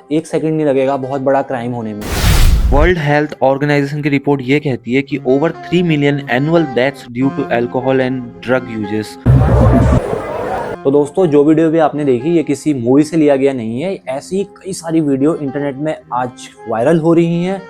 एक सेकंड नहीं लगेगा बहुत बड़ा क्राइम होने में। वर्ल्ड हेल्थ ऑर्गेनाइजेशन की रिपोर्ट ये कहती है कि over 3 million annual deaths due to alcohol and drug uses. तो दोस्तों जो वीडियो भी आपने देखी ये किसी मूवी से लिया गया नहीं है, ऐसी कई सारी वीडियो इंटरनेट में आज वायरल हो रही हैं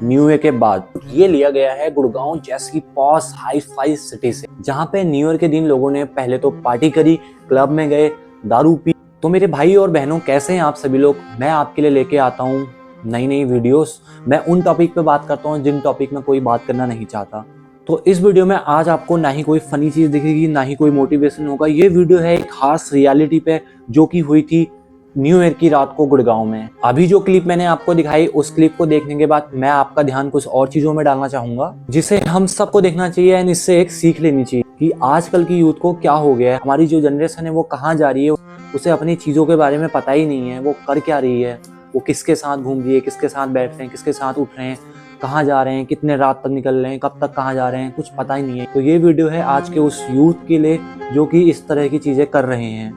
न्यू ईयर के बाद। ये लिया गया है गुड़गांव जैसी पॉश हाई फाई सिटी से, जहाँ पे न्यू ईयर के दिन लोगों ने पहले तो पार्टी करी, क्लब में गए, दारू पी। तो मेरे भाई और बहनों कैसे हैं आप सभी लोग, मैं आपके लिए लेके आता हूँ नई नई वीडियोस। मैं उन टॉपिक पे बात करता हूँ जिन टॉपिक में कोई बात करना नहीं चाहता। तो इस वीडियो में आज आपको ना ही कोई फनी चीज दिखेगी, ना ही कोई मोटिवेशन होगा। ये वीडियो है एक खास रियलिटी पे जो कि हुई थी न्यू ईयर की रात को गुड़गांव में। अभी जो क्लिप मैंने आपको दिखाई उस क्लिप को देखने के बाद मैं आपका ध्यान कुछ और चीजों में डालना चाहूंगा जिसे हम सबको देखना चाहिए एंड इससे एक सीख लेनी चाहिए कि आजकल की यूथ को क्या हो गया है। हमारी जो जनरेशन है वो कहाँ जा रही है, उसे अपनी चीजों के बारे में पता ही नहीं है, वो कर क्या रही है, वो किसके साथ घूम रही है, किसके साथ बैठ रहे हैं, किसके साथ उठ रहे हैं, कहाँ जा रहे हैं, कितने रात तक निकल रहे हैं, कब तक कहाँ जा रहे हैं, कुछ पता ही नहीं है। तो ये वीडियो है आज के उस यूथ के लिए जो कि इस तरह की चीजें कर रहे हैं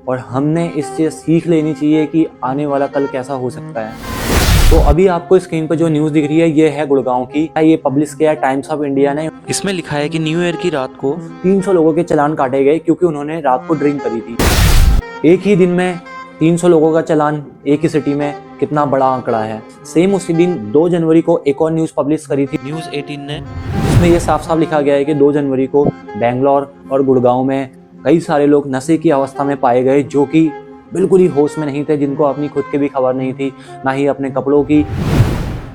और हमने इससे सीख लेनी चाहिए कि आने वाला कल कैसा हो सकता है। तो अभी आपको स्क्रीन पर जो न्यूज दिख रही है ये है गुड़गांव की। ये पब्लिश किया है टाइम्स ऑफ इंडिया ने। इसमें लिखा है कि न्यू ईयर की रात को 300 लोगों के चालान काटे गए क्योंकि उन्होंने रात को ड्रिंक करी थी। एक ही दिन में 300 लोगों का चालान एक ही सिटी में, कितना बड़ा आंकड़ा है। सेम उसी दिन 2 जनवरी को एक और न्यूज पब्लिश करी थी न्यूज़ 18 ने। इसमें ये साफ साफ लिखा गया है कि 2 जनवरी को बेंगलोर और गुड़गांव में कई सारे लोग नशे की अवस्था में पाए गए जो कि बिल्कुल ही होश में नहीं थे, जिनको अपनी खुद की भी खबर नहीं थी, ना ही अपने कपड़ों की,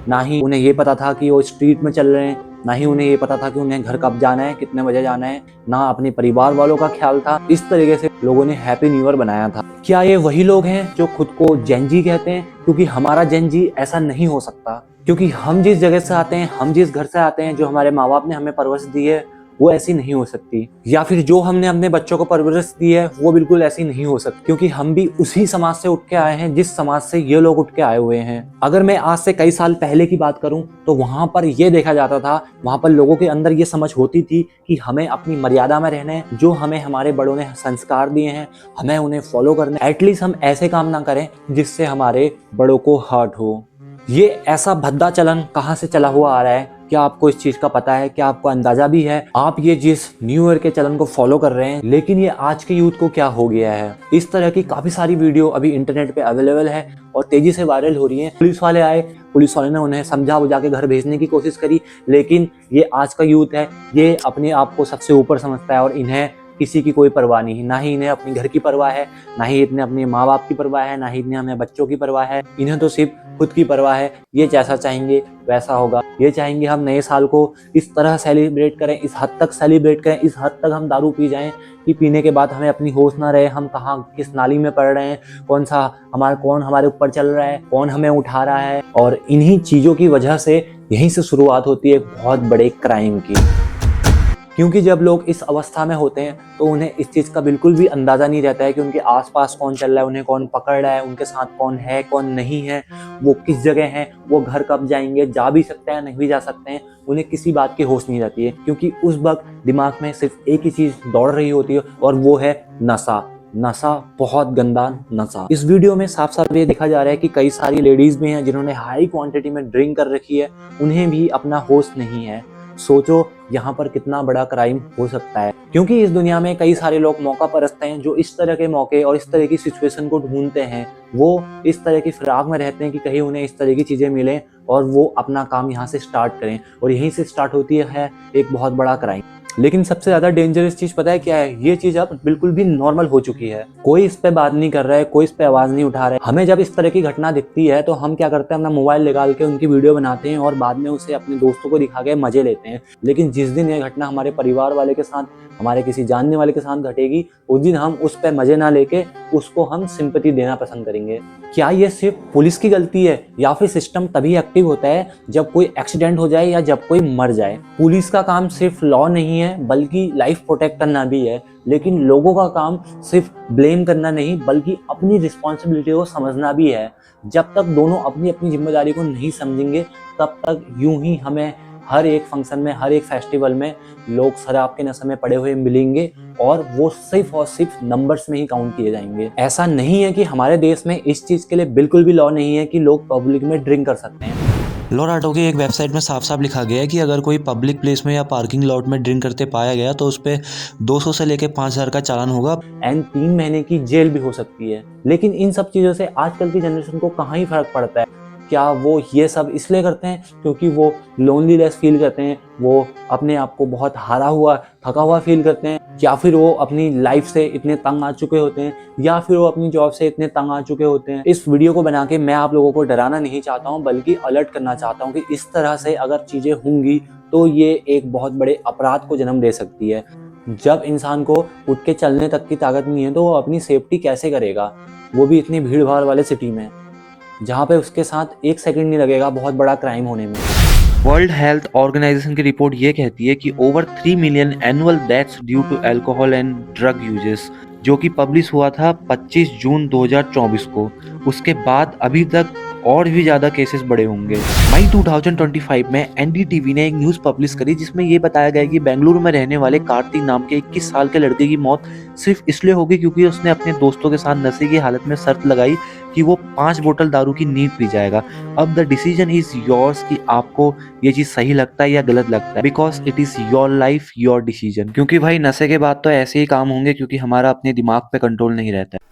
ना ही उन्हें ये पता था कि वो स्ट्रीट में चल रहे हैं, ना ही उन्हें ये पता था कि उन्हें घर कब जाना है, कितने बजे जाना है, ना अपने परिवार वालों का ख्याल था। इस तरीके से लोगों ने हैप्पी न्यू ईयर बनाया था। क्या ये वही लोग हैं जो खुद को जेनजी कहते हैं? क्योंकि हमारा जेनजी ऐसा नहीं हो सकता, क्योंकि हम जिस जगह से आते हैं, हम जिस घर से आते हैं, जो हमारे माँ बाप ने हमें परवरिश दी है वो ऐसी नहीं हो सकती, या फिर जो हमने अपने बच्चों को परवरिश दी है वो बिल्कुल ऐसी नहीं हो सकती, क्योंकि हम भी उसी समाज से उठ के आए हैं जिस समाज से ये लोग उठ के आए हुए हैं। अगर मैं आज से कई साल पहले की बात करूं तो वहां पर ये देखा जाता था, वहां पर लोगों के अंदर ये समझ होती थी कि हमें अपनी मर्यादा में रहना है, जो हमें हमारे बड़ों ने संस्कार दिए हैं हमें उन्हें फॉलो करना है। एटलीस्ट हम ऐसे काम ना करें जिससे हमारे बड़ों को हर्ट हो। ये ऐसा भद्दा चलन कहाँ से चला हुआ आ रहा है, क्या आपको इस चीज का पता है? क्या आपको अंदाजा भी है? आप ये जिस न्यू ईयर के चलन को फॉलो कर रहे हैं, लेकिन ये आज के यूथ को क्या हो गया है? इस तरह की काफी सारी वीडियो अभी इंटरनेट पे अवेलेबल है और तेजी से वायरल हो रही है। पुलिस वाले आए, पुलिस वाले ने उन्हें समझा बुझा के घर भेजने की कोशिश करी, लेकिन ये आज का यूथ है, ये अपने आप को सबसे ऊपर समझता है और इन्हें किसी की कोई परवाह नहीं, ना ही इन्हें अपने घर की परवाह है, ना ही इन्हें अपने माँ बाप की परवाह है, ना ही इन्हें अपने बच्चों की परवाह है। इन्हें तो सिर्फ खुद की परवाह है। ये जैसा चाहेंगे वैसा होगा। ये चाहेंगे हम नए साल को इस तरह सेलिब्रेट करें, इस हद तक सेलिब्रेट करें, इस हद तक हम दारू पी जाएं कि पीने के बाद हमें अपनी होश ना रहे, हम कहाँ किस नाली में पड़ रहे हैं, कौन हमारे ऊपर चल रहा है, कौन हमें उठा रहा है। और इन्हीं चीजों की वजह से यहीं से शुरुआत होती है बहुत बड़े क्राइम की, क्योंकि जब लोग इस अवस्था में होते हैं तो उन्हें इस चीज़ का बिल्कुल भी अंदाज़ा नहीं रहता है कि उनके आसपास कौन चल रहा है, उन्हें कौन पकड़ रहा है, उनके साथ कौन है कौन नहीं है, वो किस जगह हैं, वो घर कब जाएंगे, जा भी सकते हैं नहीं भी जा सकते हैं। उन्हें किसी बात की होश नहीं रहती है, क्योंकि उस वक्त दिमाग में सिर्फ एक ही चीज़ दौड़ रही होती है और वो है नशा। नशा, बहुत गंदा नशा। इस वीडियो में साफ साफ ये देखा जा रहा है कि कई सारी लेडीज भी हैं जिन्होंने हाई क्वांटिटी में ड्रिंक कर रखी है, उन्हें भी अपना होश नहीं है। सोचो यहाँ पर कितना बड़ा क्राइम हो सकता है, क्योंकि इस दुनिया में कई सारे लोग मौका परस्त हैं जो इस तरह के मौके और इस तरह की सिचुएशन को ढूंढते हैं। वो इस तरह की फिराक में रहते हैं कि कहीं उन्हें इस तरह की चीजें मिलें और वो अपना काम यहाँ से स्टार्ट करें, और यहीं से स्टार्ट होती है एक बहुत बड़ा क्राइम। लेकिन सबसे ज्यादा डेंजरस चीज पता है क्या है? ये चीज अब बिल्कुल भी नॉर्मल हो चुकी है। कोई इस पे बात नहीं कर रहा है, कोई इस पे आवाज नहीं उठा रहा है। हमें जब इस तरह की घटना दिखती है तो हम क्या करते हैं, अपना मोबाइल निकाल के उनकी वीडियो बनाते हैं और बाद में उसे अपने दोस्तों को दिखा के मजे लेते हैं। लेकिन जिस दिन ये घटना हमारे परिवार वाले के साथ, हमारे किसी जानने वाले के साथ घटेगी, उस दिन हम उस पर मजे ना लेके उसको हम सिंपैथी देना पसंद करेंगे। क्या ये सिर्फ पुलिस की गलती है, या फिर सिस्टम तभी एक्टिव होता है जब कोई एक्सीडेंट हो जाए या जब कोई मर जाए? पुलिस का काम सिर्फ लॉ नहीं है बल्कि लाइफ प्रोटेक्ट करना भी है, लेकिन लोगों का काम सिर्फ ब्लेम करना नहीं बल्कि अपनी रिस्पॉन्सिबिलिटी को समझना भी है। जब तक दोनों अपनी अपनी जिम्मेदारी को नहीं समझेंगे तब तक यूं ही हमें हर एक फंक्शन में, हर एक फेस्टिवल में लोग शराब के नशे में पड़े हुए मिलेंगे और वो सिर्फ और सिर्फ नंबर्स में ही काउंट किए जाएंगे। ऐसा नहीं है कि हमारे देश में इस चीज़ के लिए बिल्कुल भी लॉ नहीं है कि लोग पब्लिक में ड्रिंक कर सकते हैं। लॉराटो की एक वेबसाइट में साफ साफ लिखा गया है कि अगर कोई पब्लिक प्लेस में या पार्किंग लॉट में ड्रिंक करते पाया गया तो उस पर 200 से लेकर 5,000 का चालान होगा एंड 3 महीने की जेल भी हो सकती है। लेकिन इन सब चीज़ों से आजकल की जनरेशन को कहाँ ही फर्क पड़ता है। क्या वो ये सब इसलिए करते हैं क्योंकि वो लोनलीनेस फील करते हैं, वो अपने आप को बहुत हारा हुआ, थका हुआ फील करते हैं, या फिर वो अपनी लाइफ से इतने तंग आ चुके होते हैं, या फिर वो अपनी जॉब से इतने तंग आ चुके होते हैं। इस वीडियो को बना के मैं आप लोगों को डराना नहीं चाहता हूँ, बल्कि अलर्ट करना चाहता हूँ कि इस तरह से अगर चीज़ें होंगी तो ये एक बहुत बड़े अपराध को जन्म दे सकती है। जब इंसान को उठ के चलने तक की ताकत नहीं है तो वो अपनी सेफ्टी कैसे करेगा, वो भी इतनी भीड़ भाड़ वाले सिटी में जहाँ पे उसके साथ 1 सेकंड नहीं लगेगा बहुत बड़ा क्राइम होने में। वर्ल्ड हेल्थ ऑर्गेनाइजेशन की रिपोर्ट ये कहती है कि over 3 million annual deaths due to alcohol and drug uses, जो कि पब्लिश हुआ था 25 जून 2024 को। उसके बाद अभी तक और भी ज़्यादा केसेस बढ़े होंगे। मई 2025 में एनडीटीवी ने एक न्यूज़ पब्लिश करी जिसमें ये बताया गया कि बेंगलुरु में रहने वाले कार्तिक नाम के 21 साल के लड़के की मौत सिर्फ इसलिए होगी क्योंकि उसने अपने दोस्तों के साथ नशे की हालत में शर्त लगाई कि वो 5 बोतल दारू की नींद पी जाएगा। अब द डिसीजन इज योर्स कि आपको ये चीज़ सही लगता है या गलत लगता है, because it is your life your decision. क्योंकि भाई नशे के बाद तो ऐसे ही काम होंगे क्योंकि हमारा अपने दिमाग पे कंट्रोल नहीं रहता है।